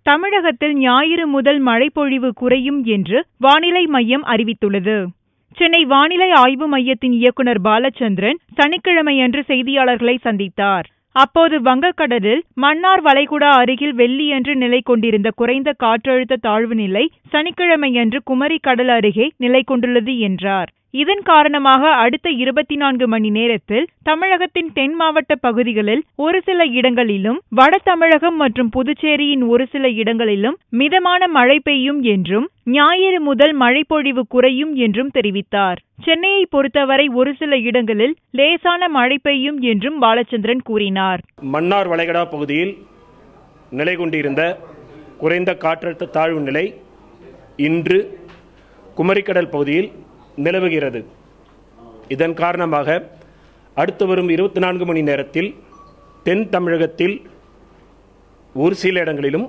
தமிழகத்தில் ஞாயிறு முதல் மழைப்பொழிவு குறையும் என்று வானிலை மையம் அறிவித்துள்ளது. சென்னை வானிலை ஆய்வு மையத்தின் இயக்குநர் பாலச்சந்திரன் சனிக்கிழமையன்று செய்தியாளர்களை சந்தித்தார். அப்போது வங்கக்கடலில் மன்னார் வளைகுடா அருகில் வெள்ளியன்று நிலை கொண்டிருந்த குறைந்த காற்றழுத்த தாழ்வு நிலை சனிக்கிழமையன்று குமரி கடல் அருகே நிலை கொண்டுள்ளது என்றார். இதன் காரணமாக அடுத்த 24 மணி நேரத்தில் தமிழகத்தின் தென் மாவட்ட பகுதிகளில் ஒரு சில இடங்களிலும், வட தமிழகம் மற்றும் புதுச்சேரியின் ஒரு சில இடங்களிலும் மிதமான மழை பெய்யும் என்றும், ஞாயிறு முதல் மழைப்பொழிவு குறையும் என்றும் தெரிவித்தார். சென்னையை பொறுத்தவரை ஒரு சில இடங்களில் லேசான மழை பெய்யும் என்றும் பாலச்சந்திரன் கூறினார். மன்னார் வளைகுடா பகுதியில் நிலை கொண்டிருந்த குறைந்த காற்றழுத்த தாழ்வு நிலை இன்று குமரிக்கடல் பகுதியில் நிலவுகிறது. இதன் காரணமாக அடுத்து வரும் 24 மணி நேரத்தில் தென் தமிழகத்தில் ஒரு சில இடங்களிலும்,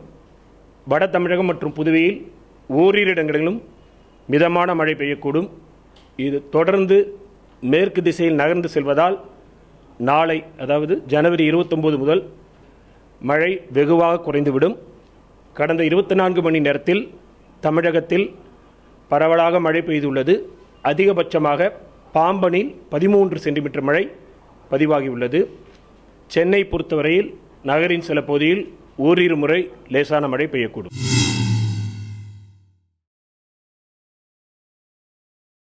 வட தமிழகம் மற்றும் புதுவையில் ஓரிரு இடங்களிலும் மிதமான மழை பெய்யக்கூடும். இது தொடர்ந்து மேற்கு திசையில் நகர்ந்து செல்வதால் நாளை, அதாவது ஜனவரி 29 முதல் மழை வெகுவாக குறைந்துவிடும். கடந்த 24 மணி நேரத்தில் தமிழகத்தில் பரவலாக மழை பெய்துள்ளது. அதிகபட்சமாக பாம்பனில் 13 சென்டிமீட்டர் மழை பதிவாகியுள்ளது. சென்னை பொறுத்தவரையில் நகரின் சில பகுதியில் ஓரிரு முறை லேசான மழை பெய்யக்கூடும்.